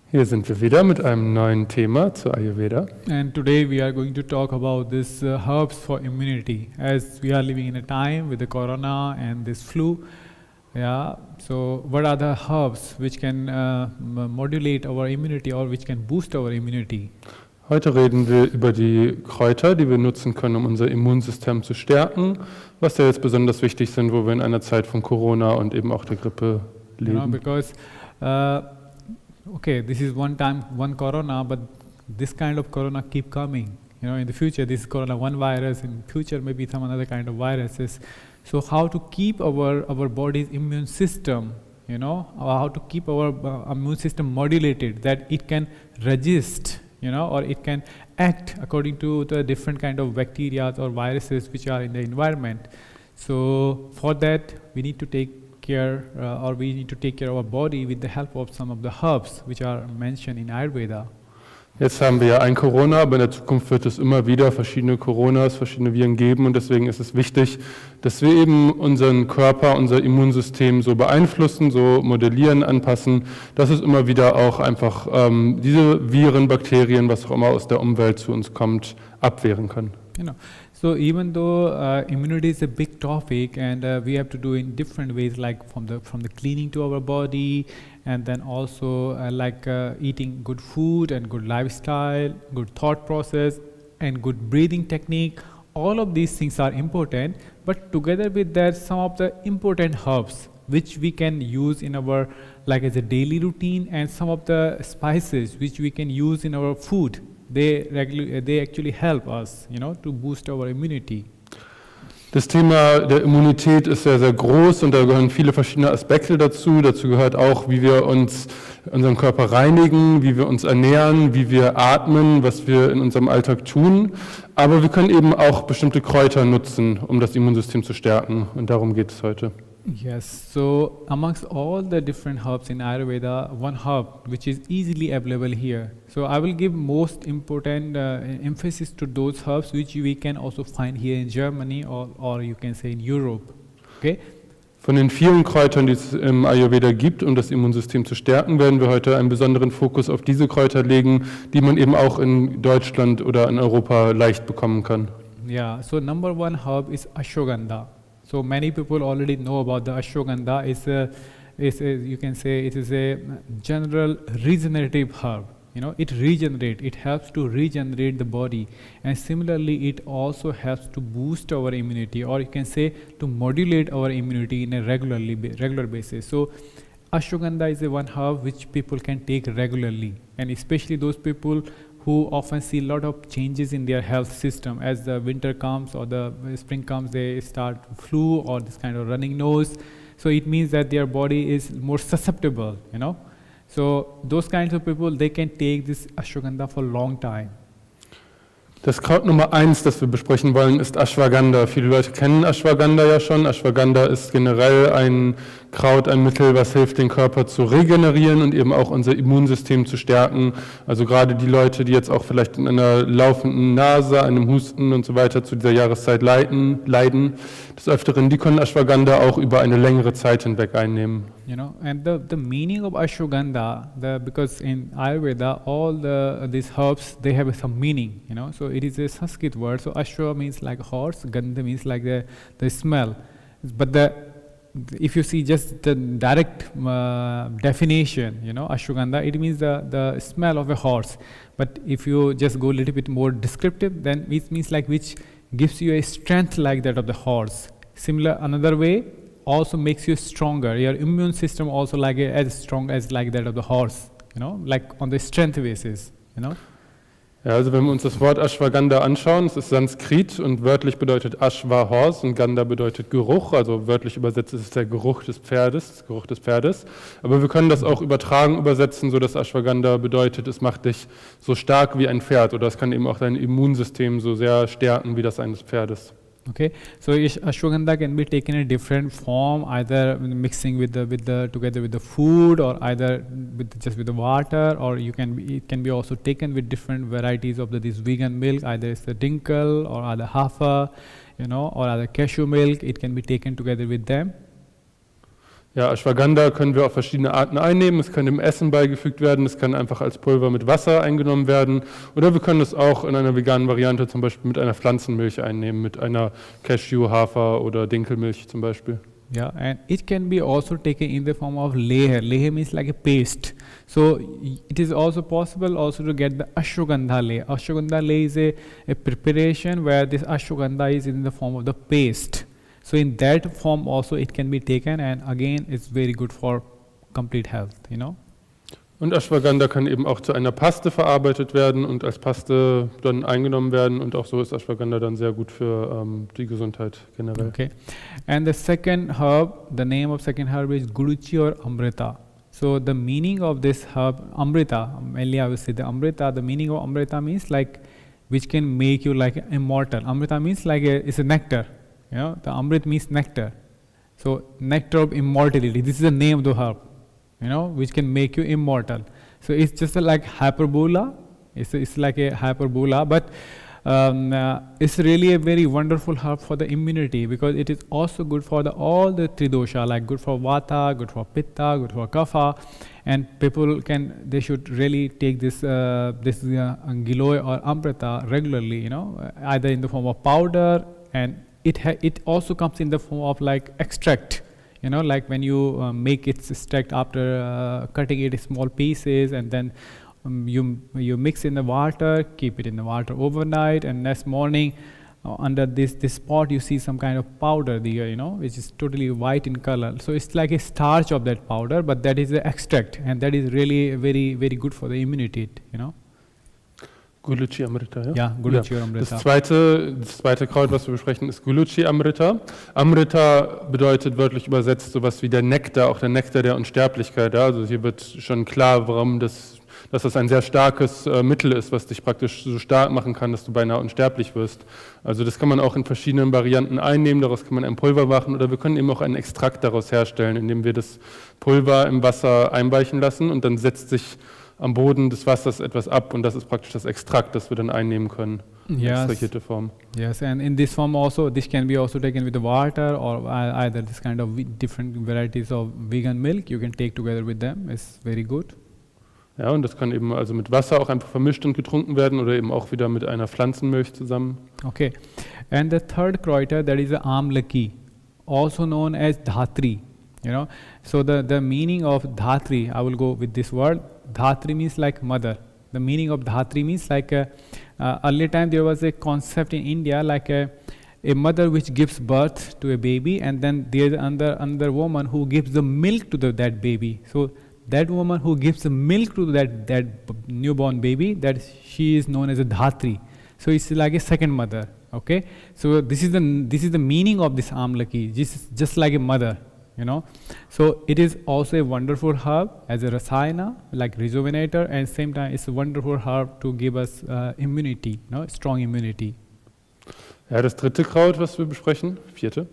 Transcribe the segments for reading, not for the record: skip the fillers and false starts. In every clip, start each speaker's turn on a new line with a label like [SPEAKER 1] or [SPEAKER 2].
[SPEAKER 1] Hier sind wir wieder mit einem neuen Thema zu Ayurveda.
[SPEAKER 2] And today we are going to talk about this herbs for immunity, as we are living in a time with the corona and this flu. Yeah. So what are the herbs which can modulate our immunity or which can boost our immunity?
[SPEAKER 1] Heute reden wir über die Kräuter, die wir nutzen können, um unser Immunsystem zu stärken, was ja jetzt besonders wichtig sind, wo wir in einer Zeit von Corona und eben auch der Grippe leben.
[SPEAKER 2] Because okay, this is one corona, but this kind of corona keep coming. In the future, this is corona one virus. In future, maybe some another kind of viruses. So how to keep our body's immune system, how to keep our immune system modulated, that it can resist, or it can act according to the different kind of bacteria or viruses which are in the environment. So for that, we need to take care of our body with the help of some of the herbs which are mentioned in Ayurveda.
[SPEAKER 1] Jetzt haben wir ja ein Corona, aber in der Zukunft wird es immer wieder verschiedene Coronas, verschiedene Viren geben und deswegen ist es wichtig, dass wir eben unseren Körper, unser Immunsystem so beeinflussen, so modellieren, anpassen, dass es immer wieder auch einfach diese Viren, Bakterien, was auch immer aus der Umwelt zu uns kommt, abwehren kann.
[SPEAKER 2] So even though immunity is a big topic and we have to do in different ways, like from the cleaning to our body, and then also eating good food and good lifestyle, good thought process and good breathing technique, all of these things are important, but together with that, some of the important herbs which we can use in our as a daily routine, and some of the spices which we can use in our food. They actually help us, to boost our immunity.
[SPEAKER 1] Das Thema der Immunität ist sehr, sehr groß und da gehören viele verschiedene Aspekte dazu. Dazu gehört auch, wie wir unseren Körper reinigen, wie wir uns ernähren, wie wir atmen, was wir in unserem Alltag tun. Aber wir können eben auch bestimmte Kräuter nutzen, um das Immunsystem zu stärken. Und darum geht es heute.
[SPEAKER 2] Yes, so amongst all the different herbs in Ayurveda, one herb which is easily available here. So I will give most important emphasis to those herbs which we can also find here in Germany or you can say in Europe. Okay?
[SPEAKER 1] Von den vielen Kräutern, die es im Ayurveda gibt, um das Immunsystem zu stärken, werden wir heute einen besonderen Fokus auf diese Kräuter legen, die man eben auch in Deutschland oder in Europa leicht bekommen kann.
[SPEAKER 2] Yeah, so number one herb is Ashwagandha. So many people already know about the Ashwagandha. You can say it is a general regenerative herb. It regenerates. It helps to regenerate the body, and similarly, it also helps to boost our immunity, or you can say to modulate our immunity in a regular basis. So, Ashwagandha is a one herb which people can take regularly, and especially those people who often see a lot of changes in their health system. As the winter comes or the spring comes, they start flu or this kind of running nose. So it means that their body is more susceptible, So those kinds of people, they can take this Ashwagandha for a long time.
[SPEAKER 1] Das Kraut Nummer 1, das wir besprechen wollen, ist Ashwagandha. Viele Leute kennen Ashwagandha ja schon. Ashwagandha ist generell ein Kraut, ein Mittel, was hilft, den Körper zu regenerieren und eben auch unser Immunsystem zu stärken. Also gerade die Leute, die jetzt auch vielleicht in einer laufenden Nase, einem Husten und so weiter zu dieser Jahreszeit leiden, des Öfteren, die können Ashwagandha auch über eine längere Zeit hinweg einnehmen.
[SPEAKER 2] And the meaning of Ashwagandha, because in Ayurveda, all these herbs, they have some meaning, So it is a Sanskrit word. So Ashwa means like horse, Gandha means like the smell. But if you see just the direct definition, Ashwagandha, it means the smell of a horse. But if you just go a little bit more descriptive, then it means like which gives you a strength like that of the horse. Similar, another way, also makes you stronger. Your immune system also as strong as like that of the horse, like on the strength basis,
[SPEAKER 1] Ja, also wenn wir uns das Wort Ashwagandha anschauen, es ist Sanskrit und wörtlich bedeutet Ashwa Horse und Gandha bedeutet Geruch, also wörtlich übersetzt ist es der Geruch des Pferdes, Aber wir können das auch übertragen übersetzen, so dass Ashwagandha bedeutet, es macht dich so stark wie ein Pferd, oder es kann eben auch dein Immunsystem so sehr stärken wie das eines Pferdes.
[SPEAKER 2] Okay, so Ashwagandha can be taken in a different form, either mixing together with the food, or either just with the water, or it can be also taken with different varieties of this vegan milk, either it's the dinkel or either hafer, or either cashew milk. It can be taken together with them.
[SPEAKER 1] Ja, Ashwagandha können wir auf verschiedene Arten einnehmen. Es kann dem Essen beigefügt werden, es kann einfach als Pulver mit Wasser eingenommen werden. Oder wir können es auch in einer veganen Variante zum Beispiel mit einer Pflanzenmilch einnehmen, mit einer Cashew, Hafer oder Dinkelmilch zum Beispiel.
[SPEAKER 2] Yeah, and it can be also taken in the form of leher. Leher means like a paste. So it is also possible also to get the ashwagandha leh. Ashwagandha leh is a preparation where this ashwagandha is in the form of the paste. So in that form also it can be taken, and again it's very good for complete health, you know.
[SPEAKER 1] Und Ashwagandha kann eben auch zu einer Paste verarbeitet werden und als Paste dann eingenommen werden, und auch so ist Ashwagandha dann sehr gut für die Gesundheit generell.
[SPEAKER 2] Okay, and the second herb, the name of second herb is Guluchi or Amrita. So the meaning of this herb, Amrita, mainly I will say the Amrita, the meaning of Amrita means like which can make you like immortal. Amrita means like it's a nectar, you know, the Amrit means nectar. So nectar of immortality, this is the name of the herb, you know, which can make you immortal. So it's just like hyperbola, it's like a hyperbola, but it's really a very wonderful herb for the immunity, because it is also good for all the tridosha, like good for vata, good for pitta, good for kapha, and people they should really take this giloy or amrita regularly, you know, either in the form of powder, and it also comes in the form of like extract, you know, like when you make its extract after cutting it in small pieces, and then you mix in the water, keep it in the water overnight, and next morning under this pot you see some kind of powder there, you know, which is totally white in color. So it's like a starch of that powder, but that is the extract, and that is really very, very good for the immunity, you know.
[SPEAKER 1] Guluchi Amrita, ja?
[SPEAKER 2] Ja, Guluchi oder Amrita.
[SPEAKER 1] Das zweite Kraut, was wir besprechen, ist Guluchi Amrita. Amrita bedeutet wörtlich übersetzt sowas wie der Nektar, auch der Nektar der Unsterblichkeit. Ja? Also hier wird schon klar, warum dass das ein sehr starkes Mittel ist, was dich praktisch so stark machen kann, dass du beinahe unsterblich wirst. Also das kann man auch in verschiedenen Varianten einnehmen, daraus kann man ein Pulver machen, oder wir können eben auch einen Extrakt daraus herstellen, indem wir das Pulver im Wasser einweichen lassen, und dann setzt sich am Boden des Wassers etwas ab, und das ist praktisch das Extrakt, das wir dann einnehmen können.
[SPEAKER 2] Yes.
[SPEAKER 1] Extrahierte Form.
[SPEAKER 2] Yes, and in this form also, this can be also taken with the water, or either this kind of different varieties of vegan milk you can take together with them. It's very good.
[SPEAKER 1] Ja, und das kann eben also mit Wasser auch einfach vermischt und getrunken werden, oder eben auch wieder mit einer Pflanzenmilch zusammen.
[SPEAKER 2] Okay, and the third Kräuter, that is Amlaki, also known as Dhatri. You know, so the meaning of Dhatri, I will go with this word. Dhatri means like mother. The meaning of Dhatri means like early time there was a concept in India like a mother which gives birth to a baby, and then there is another woman who gives the milk to that baby. So that woman who gives the milk to that newborn baby, that she is known as a Dhatri. So it's like a second mother. Okay, so this is the meaning of this Amlaki, just like a mother. You know, so it is also a wonderful herb as a rasayana, like rejuvenator, and same time it's a wonderful herb to give us immunity, you know, strong immunity.
[SPEAKER 1] Ja, das dritte Kraut, was wir besprechen, vierte,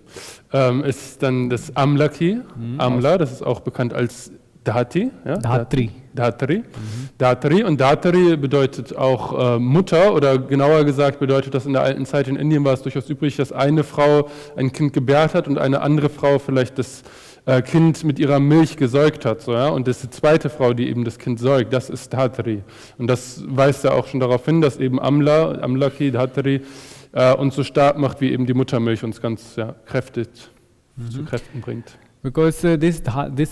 [SPEAKER 1] ist dann das Amlaki, Amla, das ist auch bekannt als Dhati. Ja?
[SPEAKER 2] Dhatri.
[SPEAKER 1] Dhatri. Und Dhatri bedeutet auch Mutter, oder genauer gesagt bedeutet das, in der alten Zeit in Indien war es durchaus üblich, dass eine Frau ein Kind gebärt hat und eine andere Frau vielleicht das Kind mit ihrer Milch gesäugt hat. So, ja? Und das ist die zweite Frau, die eben das Kind säugt, das ist Dhatri. Und das weist ja auch schon darauf hin, dass eben Amlaki, Dhatri uns so stark macht, wie eben die Muttermilch uns ganz kräftig zu Kräften bringt.
[SPEAKER 2] Because this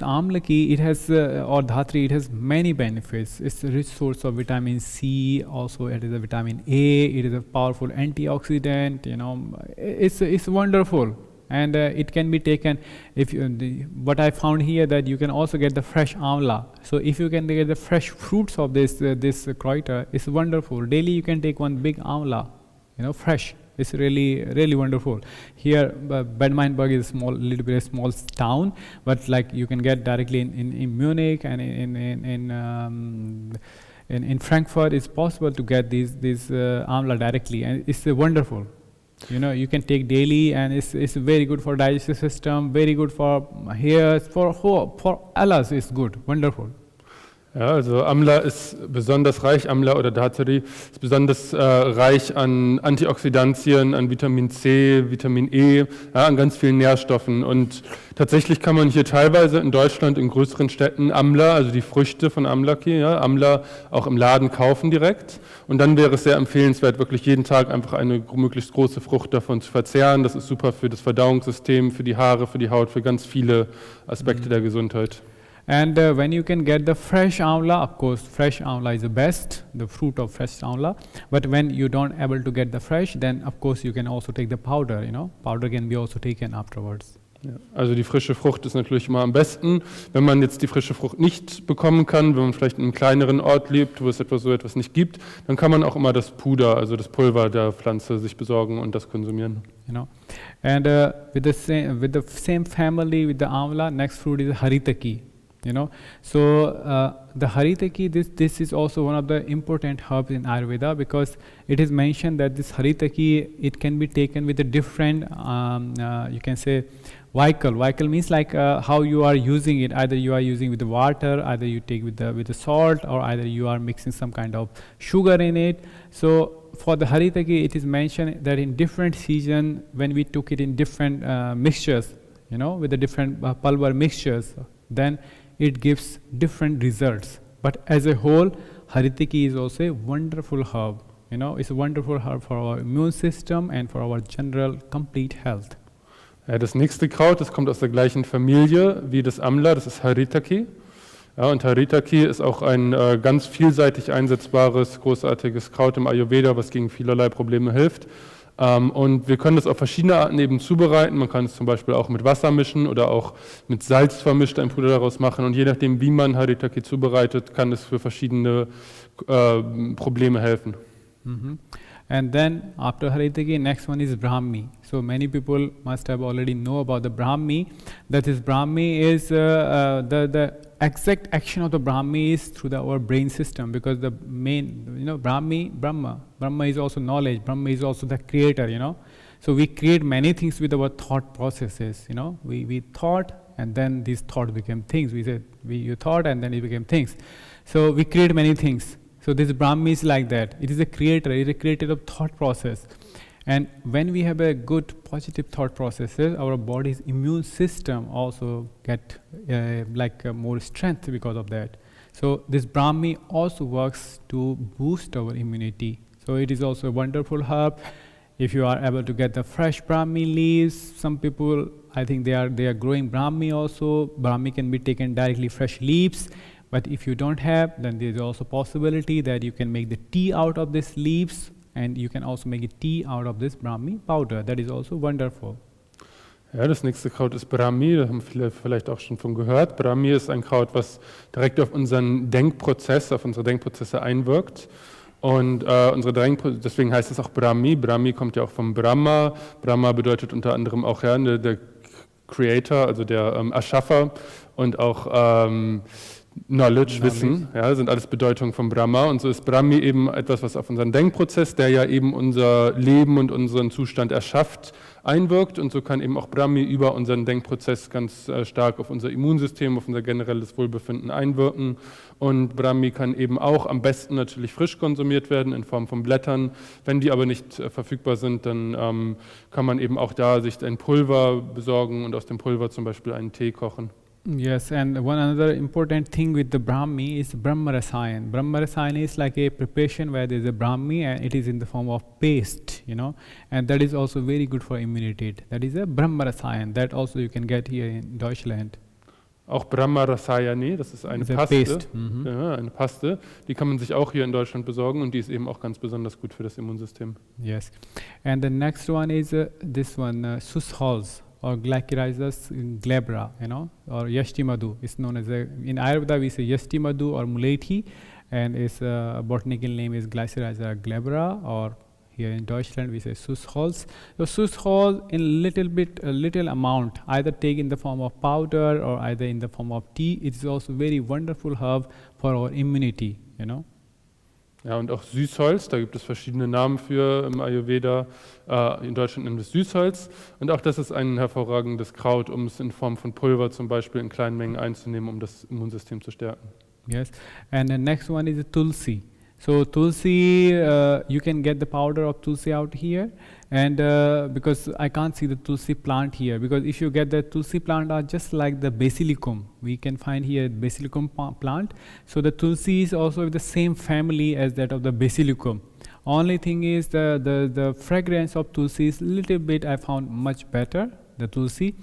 [SPEAKER 2] Amlaki, it has or Dhatri, it has many benefits. It's a rich source of vitamin C. Also, it is a vitamin A. It is a powerful antioxidant. You know, it's wonderful, and it can be taken. If what I found here, that you can also get the fresh amla. So if you can get the fresh fruits of this Kräuter, it's wonderful. Daily you can take one big amla, you know, fresh. It's really, really wonderful. Here, Bad-Meinberg is a little bit small town, but like you can get directly in Munich and in Frankfurt. It's possible to get these amla directly, and it's wonderful. You know, you can take daily, and it's very good for digestive system, very good for hairs, for others. It's good, wonderful.
[SPEAKER 1] Ja, also Amla ist besonders reich, Amla oder Dhatari ist besonders reich an Antioxidantien, an Vitamin C, Vitamin E, ja, an ganz vielen Nährstoffen. Und tatsächlich kann man hier teilweise in Deutschland in größeren Städten Amla, also die Früchte von Amlaki, ja, Amla auch im Laden kaufen direkt. Und dann wäre es sehr empfehlenswert, wirklich jeden Tag einfach eine möglichst große Frucht davon zu verzehren. Das ist super für das Verdauungssystem, für die Haare, für die Haut, für ganz viele Aspekte der Gesundheit.
[SPEAKER 2] And when you can get the fresh amla, of course, fresh amla is the best, the fruit of fresh amla. But when you don't able to get the fresh, then of course you can also take the powder. Powder can be also taken afterwards.
[SPEAKER 1] Ja, also die frische Frucht ist natürlich immer am besten. Wenn man jetzt die frische Frucht nicht bekommen kann, wenn man vielleicht in einem kleineren Ort lebt, wo es so etwas nicht gibt, dann kann man auch immer das Puder, also das Pulver der Pflanze sich besorgen und das konsumieren.
[SPEAKER 2] And with the same family with the amla, next fruit is haritaki. So the haritaki, this is also one of the important herbs in Ayurveda, because it is mentioned that this haritaki, it can be taken with a different, you can say, vehicle. Vehicle means like how you are using it. Either you are using with the water, either you take with the salt, or either you are mixing some kind of sugar in it. So for the haritaki, it is mentioned that in different season, when we took it in different mixtures, with the different pulver mixtures, then it gives different results. But as a whole, haritaki is also a wonderful herb. It's a wonderful herb for our immune system and for our general complete health.
[SPEAKER 1] Ja, das nächste Kraut, das kommt aus der gleichen Familie wie das Amla, das ist Haritaki. Ja, und Haritaki ist auch ein ganz vielseitig einsetzbares, großartiges Kraut im Ayurveda, was gegen vielerlei Probleme hilft. Und wir können das auf verschiedene Arten eben zubereiten. Man kann es zum Beispiel auch mit Wasser mischen oder auch mit Salz vermischt ein Puder daraus machen. Und je nachdem, wie man Haritaki zubereitet, kann es für verschiedene Probleme helfen.
[SPEAKER 2] And then after haritaki, next one is Brahmi. So many people must have already know about the Brahmi. That is, Brahmi is the exact action of the Brahmi is through our brain system, because the main, Brahma is also knowledge. Brahma is also the creator. So we create many things with our thought processes. We thought, and then these thoughts became things. You thought, and then it became things. So we create many things. So this Brahmi is like that. It is a creator. It is a creator of thought process. And when we have a good positive thought processes, our body's immune system also get more strength because of that. So this Brahmi also works to boost our immunity. So it is also a wonderful herb. If you are able to get the fresh Brahmi leaves, some people, I think they are growing Brahmi also. Brahmi can be taken directly fresh leaves. But if you don't have, then there is also possibility that you can make the tea out of these leaves, and you can also make a tea out of this Brahmi powder. That is also wonderful.
[SPEAKER 1] Ja, das nächste Kraut ist Brahmi, da haben viele vielleicht auch schon von gehört. Brahmi ist ein Kraut, was direkt auf unseren Denkprozess, auf unsere Denkprozesse einwirkt. Und deswegen heißt es auch Brahmi. Brahmi kommt ja auch vom Brahma. Brahma bedeutet unter anderem auch der Creator, also der Erschaffer, und auch Knowledge, Wissen, ja, sind alles Bedeutungen von Brahma. Und so ist Brahmi eben etwas, was auf unseren Denkprozess, der ja eben unser Leben und unseren Zustand erschafft, einwirkt. Und so kann eben auch Brahmi über unseren Denkprozess ganz stark auf unser Immunsystem, auf unser generelles Wohlbefinden einwirken. Und Brahmi kann eben auch am besten natürlich frisch konsumiert werden in Form von Blättern. Wenn die aber nicht verfügbar sind, dann kann man eben auch da sich ein Pulver besorgen und aus dem Pulver zum Beispiel einen Tee kochen.
[SPEAKER 2] Yes, and one another important thing with the Brahmi is Brahma Rasayan. Brahma Rasayan is like a preparation where there is a Brahmi and it is in the form of paste, and that is also very good for immunity. That is a Brahma Rasayan. That also you can get here in Deutschland.
[SPEAKER 1] Auch Brahma Rasayani, das ist eine Paste. Ja, eine Paste. Die kann man sich auch hier in Deutschland besorgen und die ist eben auch ganz besonders gut für das Immunsystem.
[SPEAKER 2] Yes, and the next one is this one, Susholz. Or Glycyrrhizis glabra, or Yashtimadu. It's known as in Ayurveda we say Yashtimadu or Mulethi, and its botanical name is Glycyrrhizis glabra, or here in Deutschland we say Susholz. So Susholz in little amount, either take in the form of powder or either in the form of tea. It is also very wonderful herb for our immunity,
[SPEAKER 1] Ja, und auch Süßholz, da gibt es verschiedene Namen für im Ayurveda. In Deutschland nennt es Süßholz. Und auch das ist ein hervorragendes Kraut, um es in Form von Pulver zum Beispiel in kleinen Mengen einzunehmen, um das Immunsystem zu stärken.
[SPEAKER 2] Yes, and the next one is tulsi. So tulsi, you can get the powder of tulsi out here, and because I can't see the tulsi plant here, because if you get the tulsi plant are just like the basilicum, we can find here basilicum plant. So the tulsi is also with the same family as that of the basilicum. Only thing is the fragrance of tulsi is little bit I found much better, the tulsi.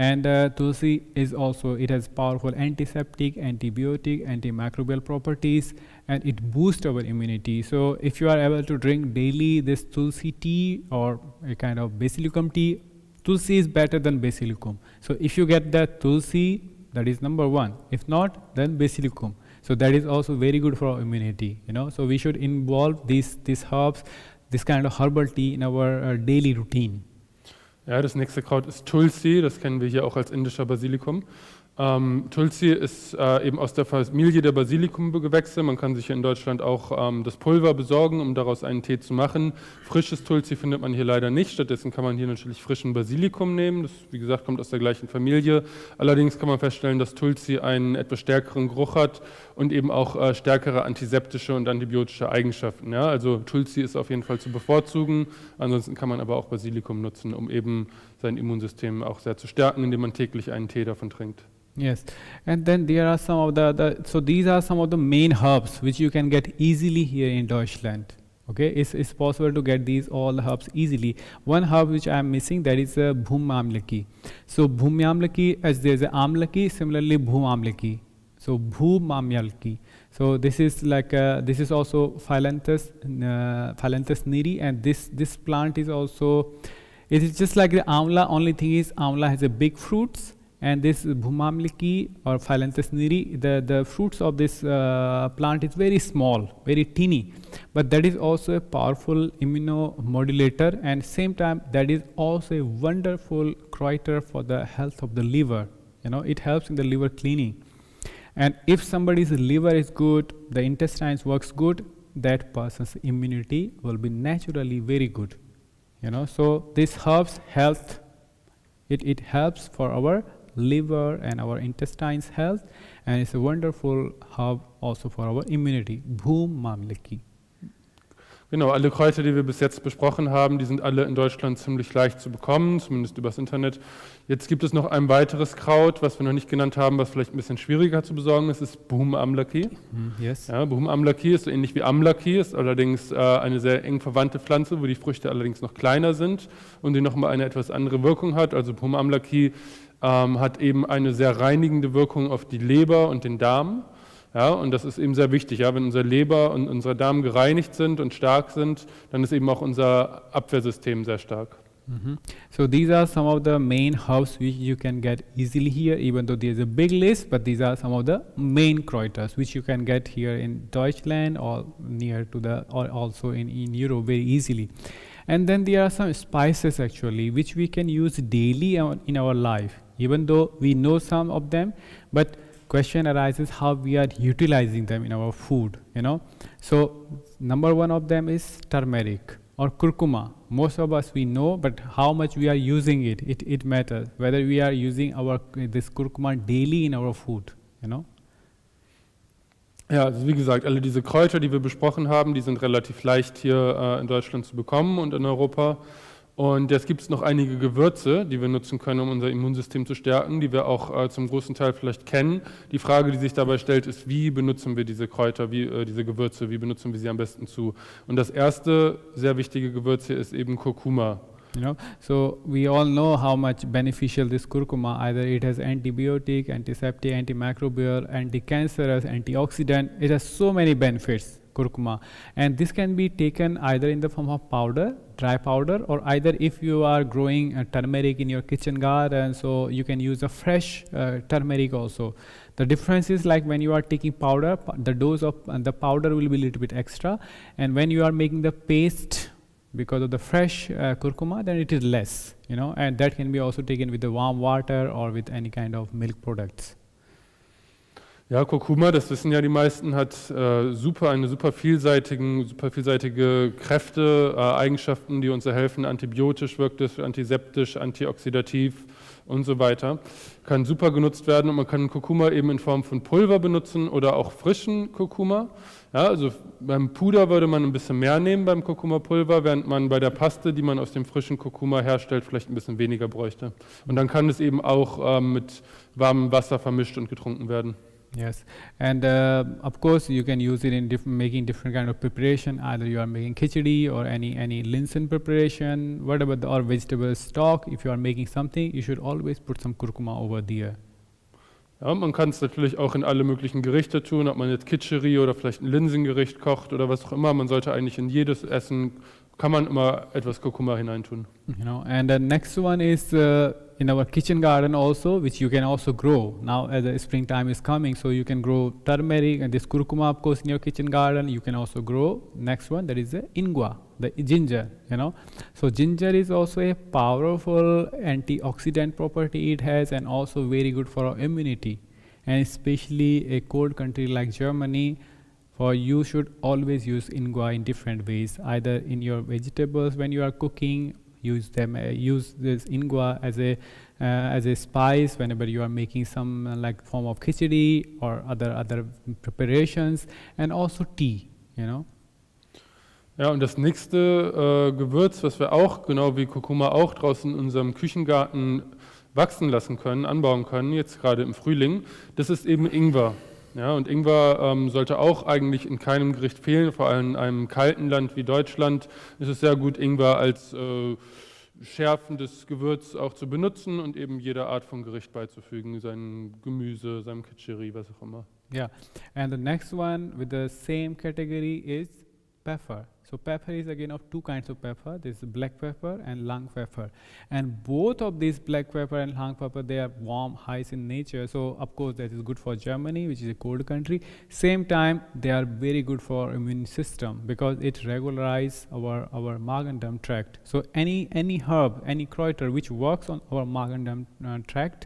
[SPEAKER 2] And tulsi is also, it has powerful antiseptic, antibiotic, antimicrobial properties, and it boosts our immunity. So if you are able to drink daily this tulsi tea or a kind of basilicum tea, tulsi is better than basilicum. So if you get that tulsi, that is number one. If not, then basilicum. So that is also very good for our immunity. So we should involve these herbs, this kind of herbal tea in our daily routine.
[SPEAKER 1] Ja, das nächste Kraut ist Tulsi, das kennen wir hier auch als indischer Basilikum. Tulsi ist eben aus der Familie der Basilikumbewächse. Man kann sich hier in Deutschland auch das Pulver besorgen, um daraus einen Tee zu machen. Frisches Tulsi findet man hier leider nicht. Stattdessen kann man hier natürlich frischen Basilikum nehmen. Das, wie gesagt, kommt aus der gleichen Familie. Allerdings kann man feststellen, dass Tulsi einen etwas stärkeren Geruch hat und eben auch stärkere antiseptische und antibiotische Eigenschaften. Ja? Also Tulsi ist auf jeden Fall zu bevorzugen. Ansonsten kann man aber auch Basilikum nutzen, um eben sein Immunsystem auch sehr zu stärken, indem man täglich einen Tee davon trinkt.
[SPEAKER 2] Yes, and then there are some of so these are some of the main herbs which you can get easily here in Deutschland. Okay, it's possible to get these all herbs easily. One herb which I am missing, that is Bhum Amlaki. So Bhum Amlaki, as there is a Amlaki, similarly Bhum Amlaki. So Bhum Amlaki. So this is like this is also Phyllanthus neri, and this plant is also, it is just like the amla. Only thing is amla has a big fruits. And this bhumamliki or Phyllanthus neri, the fruits of this plant is very small, very teeny, but that is also a powerful immunomodulator, and same time that is also a wonderful Kräuter for the health of the liver. It helps in the liver cleaning. And if somebody's liver is good, the intestines works good, that person's immunity will be naturally very good. So this herbs health, it helps for our liver and our intestines health, and it's a wonderful herb also for our immunity. Bhum Mamlaki.
[SPEAKER 1] Genau, alle Kräuter, die wir bis jetzt besprochen haben, die sind alle in Deutschland ziemlich leicht zu bekommen, zumindest übers Internet. Jetzt gibt es noch ein weiteres Kraut, was wir noch nicht genannt haben, was vielleicht ein bisschen schwieriger zu besorgen ist, ist Bhum Amlaki.
[SPEAKER 2] Yes.
[SPEAKER 1] Ja, Bhum Amlaki ist so ähnlich wie Amlaki, ist allerdings eine sehr eng verwandte Pflanze, wo die Früchte allerdings noch kleiner sind und die nochmal eine etwas andere Wirkung hat. Also Bhum Amlaki hat eben eine sehr reinigende Wirkung auf die Leber und den Darm. Ja, und das ist eben sehr wichtig. Ja, wenn unsere Leber und unser Darm gereinigt sind und stark sind, dann ist eben auch unser Abwehrsystem sehr stark.
[SPEAKER 2] So these are some of the main herbs which you can get easily here, even though there is a big list, but these are some of the main Kräuters which you can get here in Deutschland or near to or also in Europe very easily. And then there are some spices actually which we can use daily in our life, even though we know some of them, but question arises how we are utilizing them in our food. So number one of them is turmeric or curcuma. Most of us we know, but how much we are using it matters, whether we are using this curcuma daily in our food.
[SPEAKER 1] Ja, also wie gesagt, alle diese Kräuter, die wir besprochen haben, die sind relativ leicht hier in Deutschland zu bekommen und in Europa. Und jetzt gibt es noch einige Gewürze, die wir nutzen können, um unser Immunsystem zu stärken, die wir auch zum großen Teil vielleicht kennen. Die Frage, die sich dabei stellt, ist, wie benutzen wir diese Kräuter, diese Gewürze, wie benutzen wir sie am besten zu? Und das erste sehr wichtige Gewürz hier ist eben Kurkuma.
[SPEAKER 2] So we all know how much beneficial this curcuma, either it has antibiotic, antiseptic, antimicrobial, anti-cancerous, antioxidant. It has so many benefits, curcuma, and this can be taken either in the form of powder, dry powder, or either if you are growing turmeric in your kitchen garden, so you can use a fresh turmeric also. The difference is like when you are taking powder, the dose of the powder will be a little bit extra, and when you are making the paste because of the fresh curcuma, then it is less, and that can be also taken with the warm water or with any kind of milk products.
[SPEAKER 1] Ja, Kurkuma, das wissen ja die meisten, hat eine super vielseitige Kräfte, Eigenschaften, die uns helfen. Antibiotisch wirkt es, antiseptisch, antioxidativ und so weiter. Kann super genutzt werden und man kann Kurkuma eben in Form von Pulver benutzen oder auch frischen Kurkuma. Ja, also beim Puder würde man ein bisschen mehr nehmen beim Kurkuma-Pulver, während man bei der Paste, die man aus dem frischen Kurkuma herstellt, vielleicht ein bisschen weniger bräuchte. Und dann kann es eben auch mit warmem Wasser vermischt und getrunken werden.
[SPEAKER 2] Yes, and of course you can use it in making different kind of preparation. Either you are making khichdi or any linsen preparation, whatever, or vegetable stock. If you are making something, you should always put some kurkuma over there.
[SPEAKER 1] Ja, man kann es natürlich auch in alle möglichen Gerichte tun, ob man jetzt Khichdi oder vielleicht ein Linsengericht kocht oder was auch immer. Man sollte eigentlich in jedes Essen, kann man immer etwas Kurkuma hineintun.
[SPEAKER 2] You know, and the next one is in our kitchen garden also, which you can also grow. Now as the springtime is coming, so you can grow turmeric and this kurkuma, of course, in your kitchen garden. You can also grow. Next one, that is the ingwa, the ginger, you know. So ginger is also a powerful antioxidant property it has, and also very good for our immunity. And especially a cold country like Germany, for you should always use ingwa in different ways, either in your vegetables when you are cooking, use this ingwa as a spice whenever you are making some like form of khichdi or other preparations, and also tea, you know.
[SPEAKER 1] Ja, und das nächste Gewürz, was wir auch, genau wie Kurkuma auch, draußen in unserem Küchengarten wachsen lassen können, anbauen können, jetzt gerade im Frühling, das ist eben Ingwer. Ja, und Ingwer sollte auch eigentlich in keinem Gericht fehlen, vor allem in einem kalten Land wie Deutschland ist es sehr gut, Ingwer als schärfendes Gewürz auch zu benutzen und eben jeder Art von Gericht beizufügen, seinem Gemüse, seinem Khichdi, was auch immer.
[SPEAKER 2] Yeah, and the next one with the same category is pepper. So pepper is again of two kinds of pepper. This is black pepper and lang pepper. And both of these black pepper and lang pepper, they are warm, highs in nature. So of course that is good for Germany, which is a cold country. Same time, they are very good for immune system because it regularizes our Magen-Darm tract. So any herb, any Kräuter which works on our Magen-Darm tract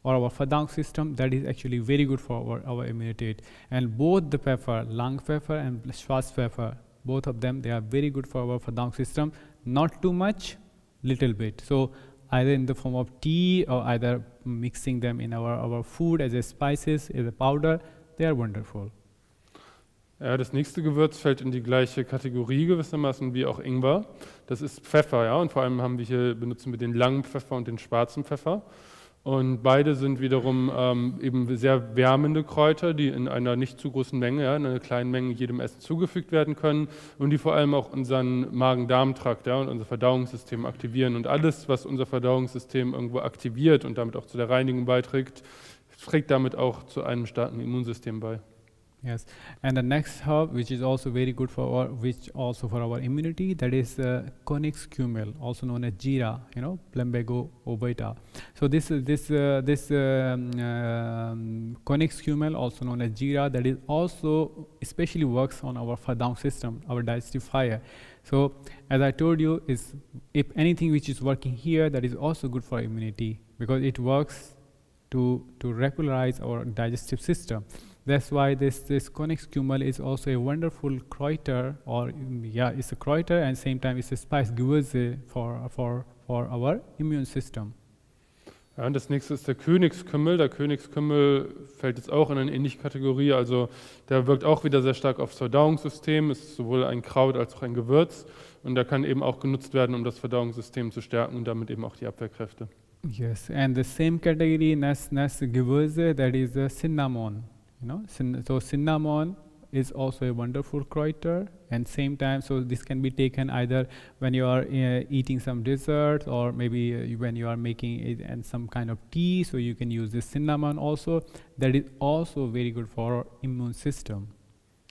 [SPEAKER 2] or our Verdauung system, that is actually very good for our immunity. And both the pepper, lang pepper and Schwarz pepper, both of them, they are very good for our Verdauung system. Not too much, little bit. So either in the form of tea or either mixing them in our food as a spices, as a powder, they are wonderful.
[SPEAKER 1] Ja, das nächste Gewürz fällt in die gleiche Kategorie gewissermaßen wie auch Ingwer. Das ist Pfeffer, ja, und vor allem benutzen wir den langen Pfeffer und den schwarzen Pfeffer. Und beide sind wiederum eben sehr wärmende Kräuter, die in einer nicht zu großen Menge, ja, in einer kleinen Menge jedem Essen zugefügt werden können und die vor allem auch unseren Magen-Darm-Trakt, ja, und unser Verdauungssystem aktivieren. Und alles, was unser Verdauungssystem irgendwo aktiviert und damit auch zu der Reinigung beiträgt, trägt damit auch zu einem starken Immunsystem bei.
[SPEAKER 2] Yes, and the next herb, which is also very good for our immunity, that is Konix kumel, also known as jeera, you know, Plumbago ovata. So this Konix kumel, also known as jeera, that is also especially works on our Verdauung system, our digestive fire. So as I told you, is if anything which is working here, that is also good for immunity because it works to regularize our digestive system. That's why this Konix kumel is also a wonderful Kräuter, or yeah, it's a Kräuter and same time it's a spice Genieße for our immune system.
[SPEAKER 1] Ja, und das nächste ist der Königskümmel. Der Königskümmel fällt jetzt auch in eine ähnliche Kategorie, also der wirkt auch wieder sehr stark aufs Verdauungssystem, ist sowohl ein Kraut als auch ein Gewürz und der kann eben auch genutzt werden, um das Verdauungssystem zu stärken und damit eben auch die Abwehrkräfte.
[SPEAKER 2] Yes, and the same category next Genieße, that is the cinnamon. You know, so cinnamon is also a wonderful Kräuter, and same time, so this can be taken either when you are eating some dessert or maybe when you are making it and some kind of tea, so you can use this cinnamon also. That is also very good for our immune system.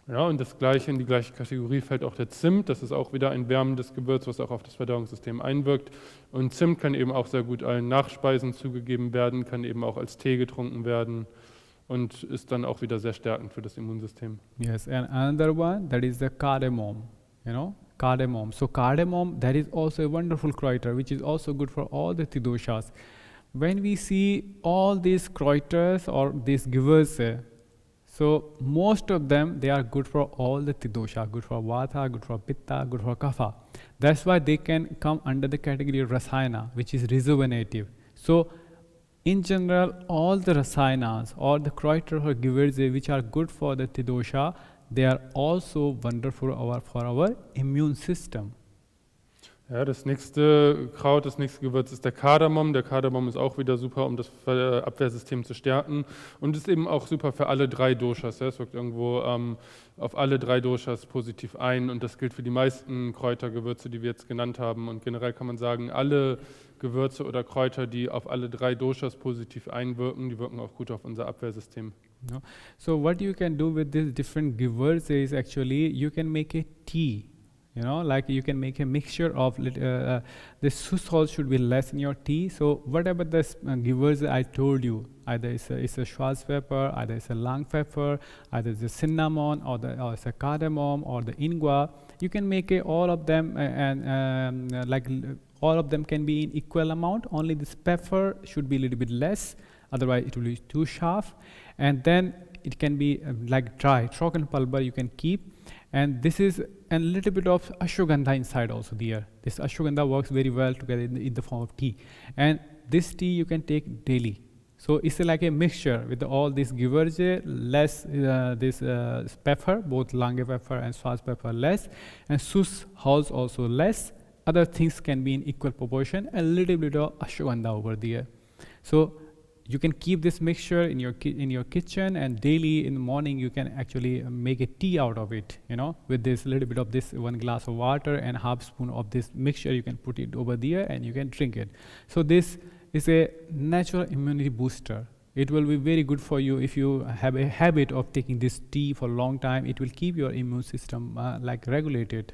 [SPEAKER 1] Ja, und in die gleiche Kategorie fällt auch der Zimt. Das ist auch wieder ein wärmendes Gewürz, was auch auf das Verdauungssystem einwirkt. Und Zimt kann eben auch sehr gut allen Nachspeisen zugegeben werden, kann eben auch als Tee getrunken werden und ist dann auch wieder sehr stärkend für das Immunsystem.
[SPEAKER 2] Yes, and another one, that is the cardamom, you know, cardamom. So cardamom, that is also a wonderful Kräuter, which is also good for all the doshas. When we see all these Kräuters or these Gewürze, so most of them, they are good for all the dosha, good for vata, good for pitta, good for kapha. That's why they can come under the category of rasayana, which is rejuvenative. So In general, all the rasayanas or the Kräuter or Gewürze which are good for the Tidosha, they are also wonderful for our immune system.
[SPEAKER 1] Ja, das nächste Kraut, das nächste Gewürz ist der Kardamom. Der Kardamom ist auch wieder super, um das Abwehrsystem zu stärken und ist eben auch super für alle 3 Doshas. Ja. Es wirkt irgendwo auf alle 3 Doshas positiv ein und das gilt für die meisten Kräutergewürze, die wir jetzt genannt haben. Und generell kann man sagen, alle Gewürze oder Kräuter, die auf alle 3 Doshas positiv einwirken, die wirken auch gut auf unser Abwehrsystem.
[SPEAKER 2] No? So what you can do with these different Gewürze is actually you can make a tea. You know, like you can make a mixture of the salt should be less in your tea. So whatever the Gewürze I told you, either it's a Schwarz pepper, either it's a Lang pepper, either it's a cinnamon, or it's a cardamom, or the ingwa. You can make all of them, all of them can be in equal amount. Only this pepper should be a little bit less, otherwise it will be too sharp. And then it can be like dry, trocken pulver you can keep. And this is a little bit of ashwagandha inside also there. This ashwagandha works very well together in the form of tea. And this tea you can take daily. So it's like a mixture with all these Gewürze, less this pepper, both Lange pepper and Schwarz pepper less, and Sus Holz also less. Other things can be in equal proportion, a little bit of ashwagandha over there. So you can keep this mixture in your kitchen, and daily in the morning you can actually make a tea out of it. You know, with this little bit of this 1 glass of water and half spoon of this mixture, you can put it over there and you can drink it. So this is a natural immunity booster. It will be very good for you if you have a habit of taking this tea for a long time. It will keep your immune system regulated.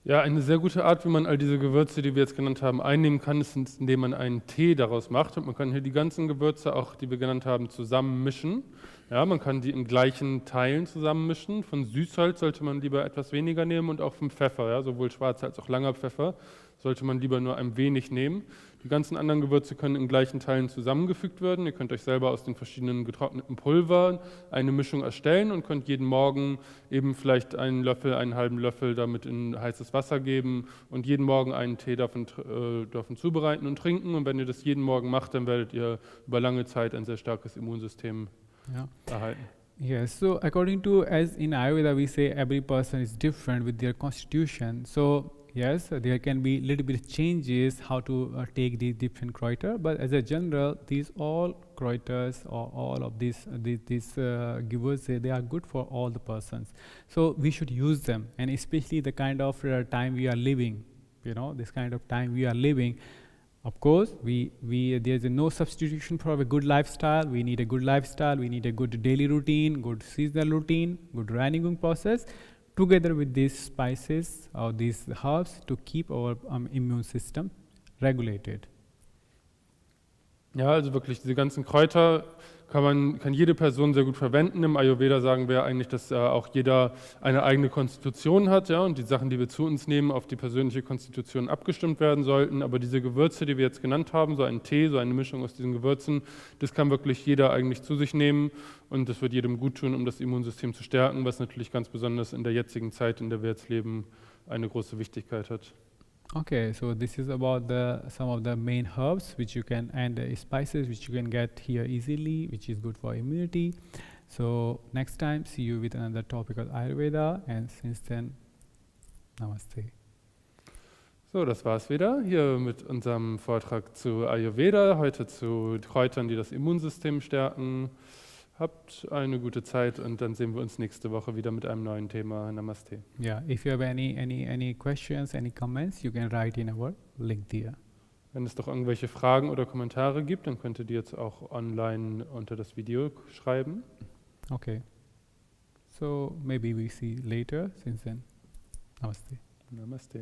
[SPEAKER 1] Ja, eine sehr gute Art, wie man all diese Gewürze, die wir jetzt genannt haben, einnehmen kann, ist, indem man einen Tee daraus macht. Und man kann hier die ganzen Gewürze, auch die wir genannt haben, zusammenmischen. Ja, man kann die in gleichen Teilen zusammenmischen. Von Süßholz sollte man lieber etwas weniger nehmen und auch vom Pfeffer, ja, sowohl schwarzer als auch langer Pfeffer, sollte man lieber nur ein wenig nehmen. Die ganzen anderen Gewürze können in gleichen Teilen zusammengefügt werden. Ihr könnt euch selber aus den verschiedenen getrockneten Pulvern eine Mischung erstellen und könnt jeden Morgen eben vielleicht einen Löffel, einen halben Löffel damit in heißes Wasser geben und jeden Morgen einen Tee davon zubereiten und trinken. Und wenn ihr das jeden Morgen macht, dann werdet ihr über lange Zeit ein sehr starkes Immunsystem erhalten.
[SPEAKER 2] Yes, so according to, as in Ayurveda we say every person is different with their constitution. So yes, there can be little bit of changes how to take these different Kräuter, but as a general, these all Kräuters or all of these Gewürze, they are good for all the persons. So we should use them, and especially the kind of time we are living. You know, this kind of time we are living. Of course, there's no substitution for a good lifestyle. We need a good lifestyle. We need a good daily routine, good seasonal routine, good reinigung process, together with these spices or these herbs to keep our immune system regulated.
[SPEAKER 1] Ja, also wirklich diese ganzen Kräuter kann jede Person sehr gut verwenden. Im Ayurveda sagen wir eigentlich, dass auch jeder eine eigene Konstitution hat, ja, und die Sachen, die wir zu uns nehmen, auf die persönliche Konstitution abgestimmt werden sollten. Aber diese Gewürze, die wir jetzt genannt haben, so ein Tee, so eine Mischung aus diesen Gewürzen, das kann wirklich jeder eigentlich zu sich nehmen und das wird jedem gut tun, um das Immunsystem zu stärken, was natürlich ganz besonders in der jetzigen Zeit, in der wir jetzt leben, eine große Wichtigkeit hat.
[SPEAKER 2] Okay, so this is about some of the main herbs which you can, and spices which you can get here easily, which is good for immunity. So next time, see you with another topic of Ayurveda, and since then, Namaste.
[SPEAKER 1] So, das war's wieder hier mit unserem Vortrag zu Ayurveda, heute zu Kräutern, die das Immunsystem stärken. Habt eine gute Zeit und dann sehen wir uns nächste Woche wieder mit einem neuen Thema. Namaste.
[SPEAKER 2] Yeah, if you have any questions, any comments, you can write in our link there.
[SPEAKER 1] Wenn es doch irgendwelche Fragen oder Kommentare gibt, dann könnt ihr die jetzt auch online unter das Video schreiben.
[SPEAKER 2] Okay. So maybe we see later. Since then, Namaste.
[SPEAKER 1] Namaste.